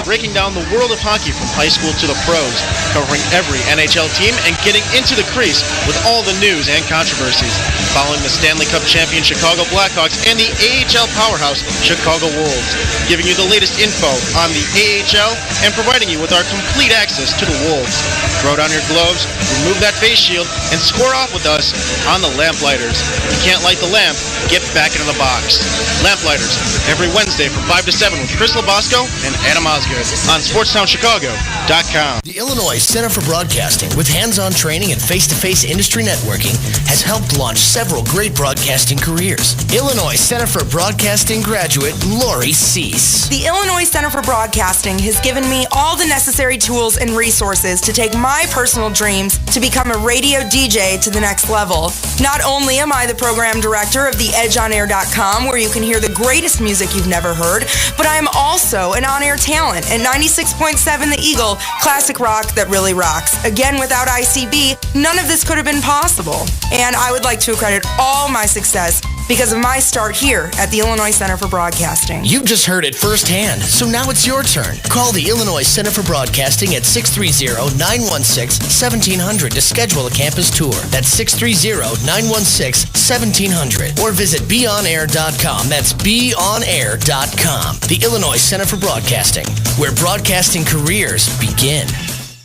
Breaking down the world of hockey from high school to the pros, covering every NHL team and getting into the crease with all the news and controversies. Following the Stanley Cup champion Chicago Blackhawks and the AHL powerhouse Chicago Wolves, giving you the latest info on the AHL and providing you with our complete access to the Wolves. Throw down your gloves, remove that face shield, and score off with us on the Lamplighters. If you can't light the lamp, get back into the box. Lamplighters, every Wednesday from 5 to 7 with Chris Labosco and Adam Osgood on SportsTownChicago.com. The Illinois Center for Broadcasting, with hands-on training and face-to-face industry networking, has helped launch several great broadcasting careers. Illinois Center for Broadcasting graduate Lori Cease. The Illinois Center for Broadcasting has given me all the necessary tools and resources to take my personal dreams to become a radio DJ to the next level. Not only am I the program director of the EdgeOnAir.com, where you can hear the greatest music you've never heard, but I am also an on-air talent at 96.7 The Eagle, classic rock that really rocks. Again, without ICB, none of this could have been possible. And I would like to accredit all my success because of my start here at the Illinois Center for Broadcasting. You've just heard it firsthand, so now it's your turn. Call the Illinois Center for Broadcasting at 630-916-1700 to schedule a campus tour. That's 630-916-1700. Or visit beonair.com. That's beonair.com. The Illinois Center for Broadcasting, where broadcasting careers begin.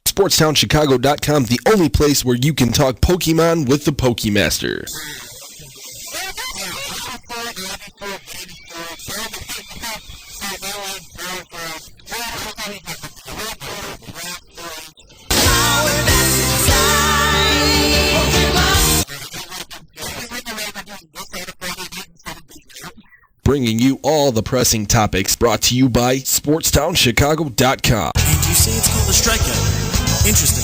SportsTownChicago.com, the only place where you can talk Pokemon with the Pokemaster. Bringing you all the pressing topics, brought to you by SportsTownChicago.com. And you say it's called a strikeout. Interesting.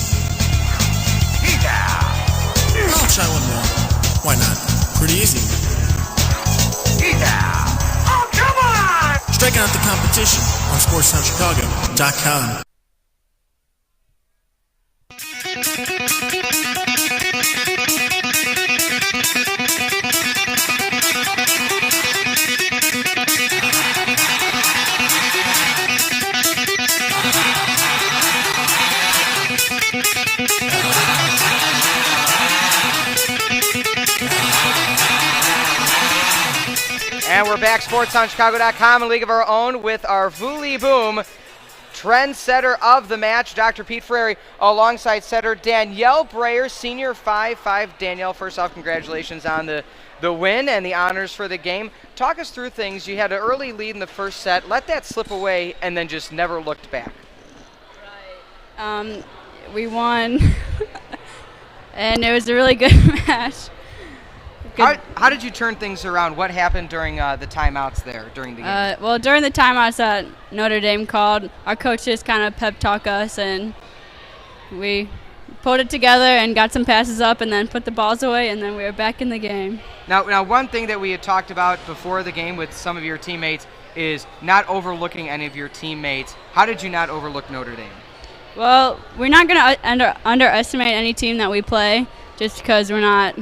I'll try one more. Why not? Pretty easy. Oh, come on! Strike out the competition on SportsTownChicago.com. And we're back, SportsTownChicago.com, a league of our own with our Vooley Boom trendsetter of the match, Dr. Pete Frary, alongside setter Danielle Breyer, senior 5'5". Danielle, first off, congratulations on the win and the honors for the game. Talk us through things. You had an early lead in the first set, let that slip away, and then just never looked back. Right. We won, and it was a really good match. How did you turn things around? What happened during the timeouts there during the game? Well, during the timeouts that Notre Dame called, our coaches kind of pep talk us, and we pulled it together and got some passes up and then put the balls away, and then we were back in the game. Now, one thing that we had talked about before the game with some of your teammates is not overlooking any of your teammates. How did you not overlook Notre Dame? Well, we're not going to underestimate any team that we play just because we're not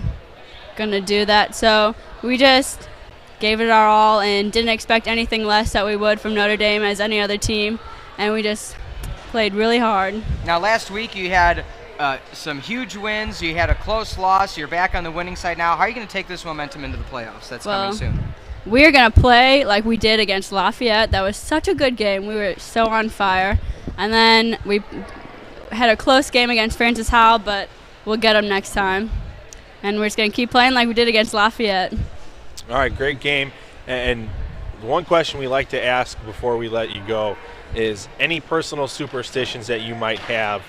going to do that. So we just gave it our all and didn't expect anything less that we would from Notre Dame as any other team, and we just played really hard. Now, last week you had some huge wins. You had a close loss. You're back on the winning side now. How are you going to take this momentum into the playoffs? That's coming soon. we're going to play like we did against Lafayette. That was such a good game. We were so on fire. And then we had a close game against Francis Howell, but we'll get them next time. And we're just going to keep playing like we did against Lafayette. All right, great game. And one question we like to ask before we let you go is any personal superstitions that you might have.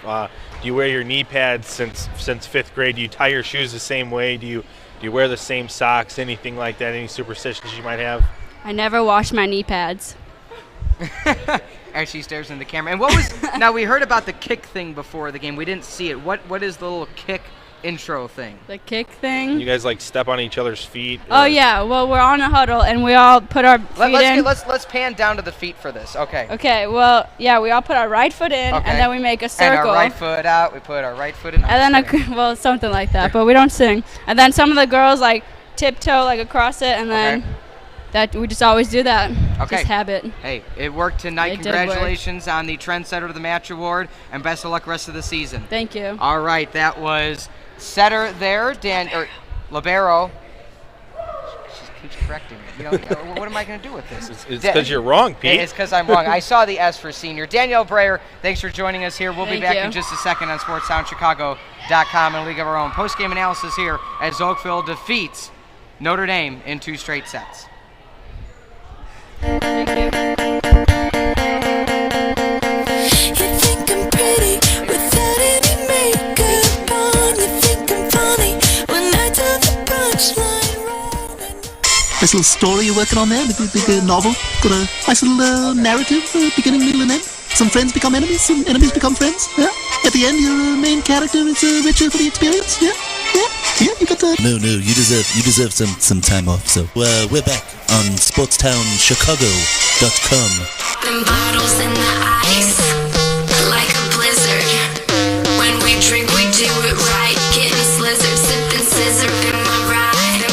Do you wear your knee pads since 5th grade? Do you tie your shoes the same way? Do you wear the same socks? Anything like that? Any superstitions you might have? I never wash my knee pads. As she stares in the camera. And what was now we heard about the kick thing before the game. We didn't see it. What is the little kick intro thing? The kick thing? You guys like step on each other's feet? Oh yeah. Well, we're on a huddle and we all put our feet in. Let's pan down to the feet for this. Okay. Okay. Well, yeah, we all put our right foot in and then we make a circle. And our right foot out. We put our right foot in. And then something like that, but we don't sing. And then some of the girls like tiptoe like across it, and then that we just always do that. Okay. Just habit. Hey, it worked tonight. Congratulations on the Trendsetter of the Match award, and best of luck rest of the season. Thank you. All right, that was setter there, libero. She keeps correcting me. You know, what am I going to do with this? It's because you're wrong, Pete. It's because I'm wrong. I saw the S for senior. Danielle Breyer, thanks for joining us here. We'll be Thank back you. in just a second on SportsTownChicago.com and League of Our Own. Post-game analysis here as Oakville defeats Notre Dame in 2 straight sets. Thank you. You think I'm pretty without any makeup on. You think I'm funny when I tell the punchline wrong. Nice little story you're working on there, big novel. Got a nice little narrative, beginning, middle, and end. Some friends become enemies, some enemies become friends. Yeah. At the end, your main character is richer for the experience. Yeah. Yeah, you got the... No, you deserve some time off. So we're back on SportsTownChicago.com. Them bottles in the ice, like a blizzard. When we drink, we do it right. Getting slizzard, sipping scissor. Am I right?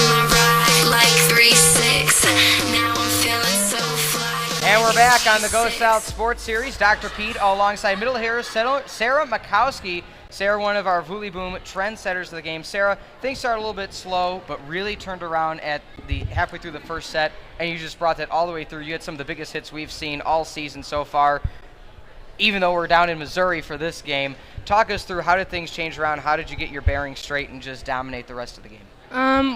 Like 3-6. Now I'm feeling so fly. And we're back on the Go South Sports Series. Dr. Pete alongside Middle Hitter Sarah Makowski. Sarah, one of our Vooley Boom trendsetters of the game. Sarah, things started a little bit slow, but really turned around at the halfway through the first set, and you just brought that all the way through. You had some of the biggest hits we've seen all season so far, even though we're down in Missouri for this game. Talk us through, how did things change around? How did you get your bearings straight and just dominate the rest of the game?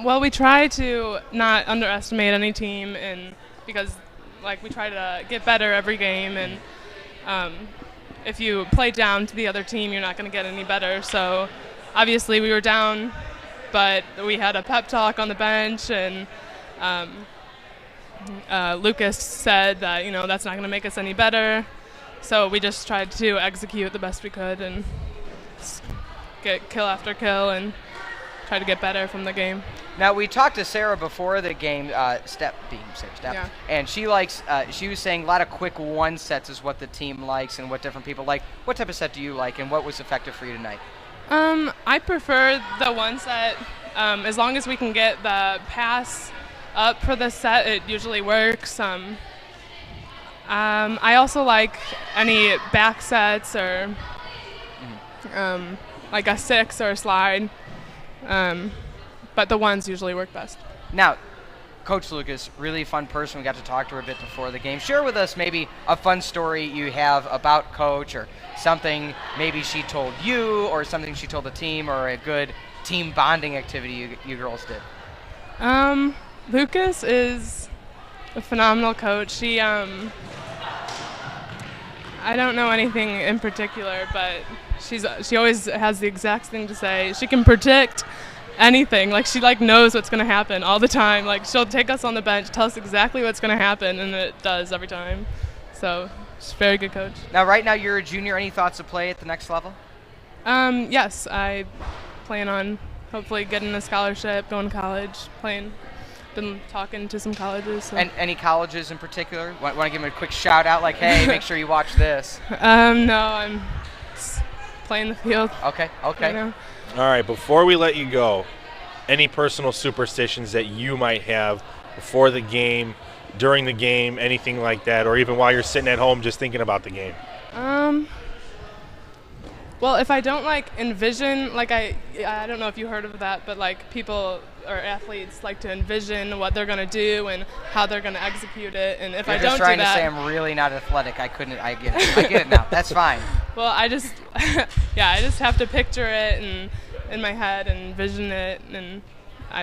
Well, we try to not underestimate any team, and because we try to get better every game, and if you play down to the other team, you're not going to get any better. So obviously we were down, but we had a pep talk on the bench, and Lucas said that, that's not going to make us any better. So we just tried to execute the best we could and get kill after kill and try to get better from the game. Now, we talked to Sarah before the game, Step, Yeah. and she likes, she was saying a lot of quick one sets is what the team likes and what different people like. What type of set do you like, and what was effective for you tonight? I prefer the one set. As long as we can get the pass up for the set, it usually works. I also like any back sets or like a 6 or a slide. But the ones usually work best. Now, Coach Lucas, really fun person. We got to talk to her a bit before the game. Share with us maybe a fun story you have about Coach, or something maybe she told you, or something she told the team, or a good team bonding activity you girls did. Lucas is a phenomenal coach. She, I don't know anything in particular, but she always has the exact thing to say. She can predict anything. She knows what's going to happen all the time. She'll take us on the bench, tell us exactly what's going to happen, and it does every time. So she's a very good coach. Now, right now you're a junior. Any thoughts to play at the next level? Yes, I plan on hopefully getting a scholarship, going to college, playing. Been talking to some colleges. So. And any colleges in particular? Want to give them a quick shout out, like, hey, make sure you watch this? No, I'm playing the field. Okay. Right now. All right, before we let you go, any personal superstitions that you might have before the game, during the game, anything like that, or even while you're sitting at home just thinking about the game? Well, if I don't envision, I don't know if you heard of that, but people or athletes like to envision what they're gonna do and how they're gonna execute it. And if I don't do that, you're just trying to say I'm really not athletic. I get it now. That's fine. Well, I just I just have to picture it and in my head and envision it, and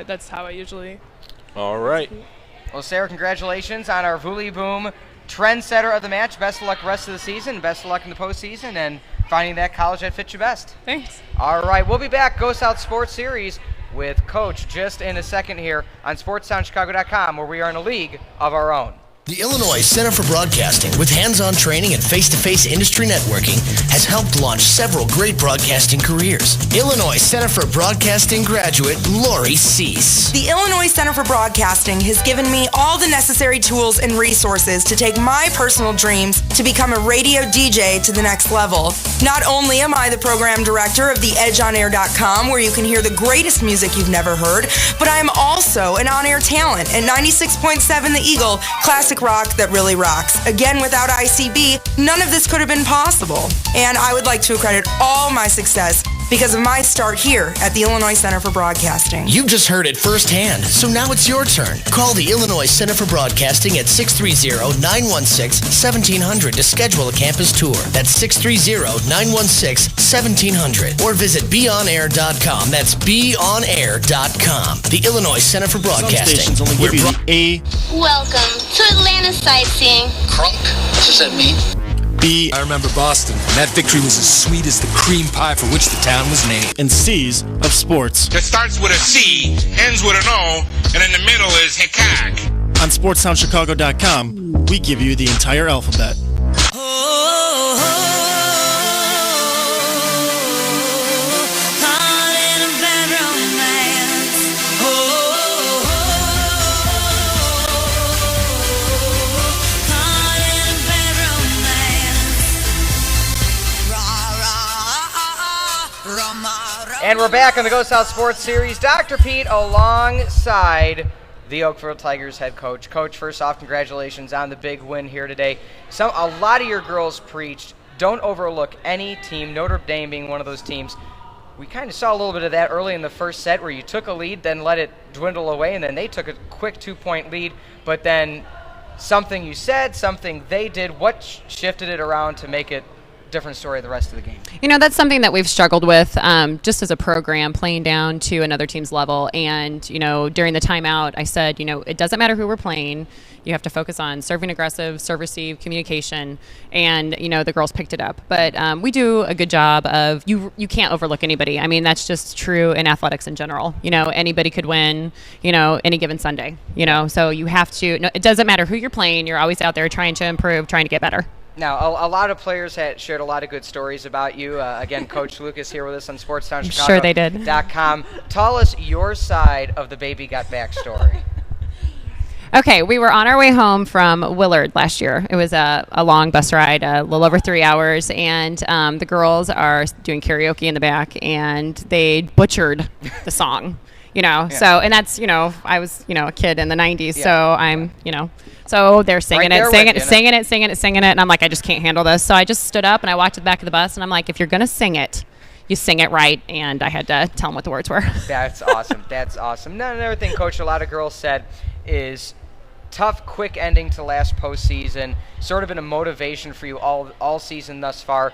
that's how I usually. All right. Well, Sarah, congratulations on our Volley Boom trendsetter of the match. Best of luck the rest of the season. Best of luck in the postseason and finding that college that fits you best. Thanks. All right, we'll be back. Go South Sports Series with Coach just in a second here on SportsTownChicago.com, where we are in a league of our own. The Illinois Center for Broadcasting, with hands-on training and face-to-face industry networking, has helped launch several great broadcasting careers. Illinois Center for Broadcasting graduate Lori Cease. The Illinois Center for Broadcasting has given me all the necessary tools and resources to take my personal dreams to become a radio DJ to the next level. Not only am I the program director of theedgeonair.com, where you can hear the greatest music you've never heard, but I am also an on-air talent at 96.7 The Eagle, classic rock that really rocks. Again, without ICB, none of this could have been possible. And I would like to accredit all my success because of my start here at the Illinois Center for Broadcasting. You've just heard it firsthand, so now it's your turn. Call the Illinois Center for Broadcasting at 630-916-1700 to schedule a campus tour. That's 630-916-1700. Or visit beonair.com. That's beonair.com. The Illinois Center for Broadcasting. Some stations only give you the A. Welcome to Atlanta sightseeing. Crunk? What does that mean? B. I remember Boston. That victory was as sweet as the cream pie for which the town was named. And C's of sports. It starts with a C, ends with an O, and in the middle is Hickok. On SportsTownChicago.com, we give you the entire alphabet. And we're back on the Go South Sports Series. Dr. Pete alongside the Oakville Tigers head coach. Coach, first off, congratulations on the big win here today. A lot of your girls preached, don't overlook any team, Notre Dame being one of those teams. We kind of saw a little bit of that early in the first set where you took a lead, then let it dwindle away, and then they took a quick 2-point lead. But then something you said, something they did, what shifted it around to make it different story the rest of the game? That's something that we've struggled with just as a program, playing down to another team's level. And, during the timeout, I said, it doesn't matter who we're playing. You have to focus on serving aggressive, serve receive, communication. And, the girls picked it up. But we do a good job of, you can't overlook anybody. I mean, that's just true in athletics in general. Anybody could win, any given Sunday. So you have to, it doesn't matter who you're playing. You're always out there trying to improve, trying to get better. Now, a lot of players had shared a lot of good stories about you. Again, Coach Lucas here with us on SportsTownChicago.com. Sure they did. Tell us your side of the baby got back story. Okay, we were on our way home from Willard last year. It was a long bus ride, a little over 3 hours, and the girls are doing karaoke in the back, and they butchered the song. Yeah. So, and that's, I was, a kid in the 90s, so I'm, so they're singing right it, singing it, and I'm like, I just can't handle this. So I just stood up and I walked to the back of the bus, and I'm like, if you're going to sing it, you sing it right, and I had to tell them what the words were. That's awesome. That's awesome. Now, another thing, Coach, a lot of girls said is tough, quick ending to last postseason, sort of been a motivation for you all season thus far.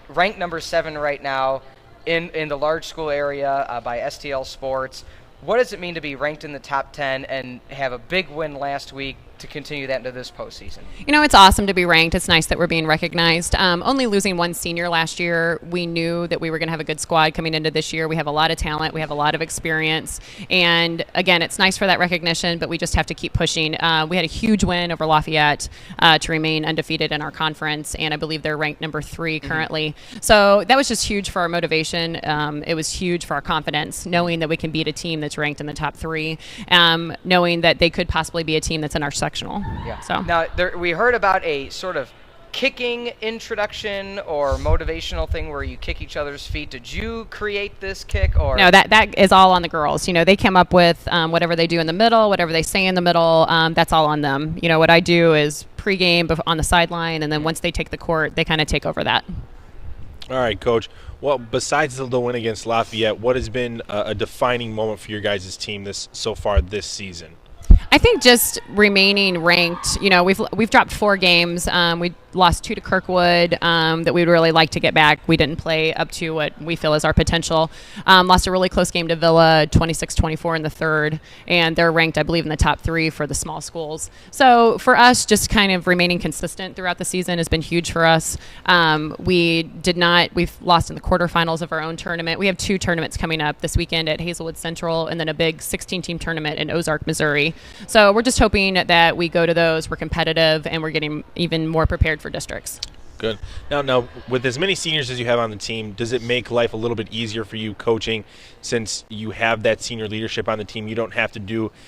Ranked number 7 right now in the large school area by STL Sports. What does it mean to be ranked in the top 10 and have a big win last week to continue that into this postseason? It's awesome to be ranked. It's nice that we're being recognized. Only losing one senior last year, we knew that we were going to have a good squad coming into this year. We have a lot of talent. We have a lot of experience. And, again, it's nice for that recognition, but we just have to keep pushing. We had a huge win over Lafayette to remain undefeated in our conference, and I believe they're ranked number 3 currently. Mm-hmm. So that was just huge for our motivation. It was huge for our confidence, knowing that we can beat a team that's ranked in the top 3, knowing that they could possibly be a team that's in our sectional. Yeah. So now we heard about a sort of kicking introduction or motivational thing where you kick each other's feet. Did you create this kick, or no? That is all on the girls. They come up with whatever they do in the middle, whatever they say in the middle. That's all on them. What I do is pregame on the sideline, and then once they take the court, they kind of take over that. All right, Coach. Well, besides the win against Lafayette, what has been a defining moment for your guys' team so far this season? I think just remaining ranked. You know, we've dropped 4 games. We lost 2 to Kirkwood that we'd really like to get back. We didn't play up to what we feel is our potential. Lost a really close game to Villa, 26-24 in the third, and they're ranked, I believe, in the top 3 for the small schools. So for us, just kind of remaining consistent throughout the season has been huge for us. We've lost in the quarterfinals of our own tournament. We have 2 tournaments coming up this weekend at Hazelwood Central and then a big 16-team tournament in Ozark, Missouri. So we're just hoping that we go to those, we're competitive, and we're getting even more prepared for districts. Good. Now, with as many seniors as you have on the team, does it make life a little bit easier for you coaching since you have that senior leadership on the team? You don't have to do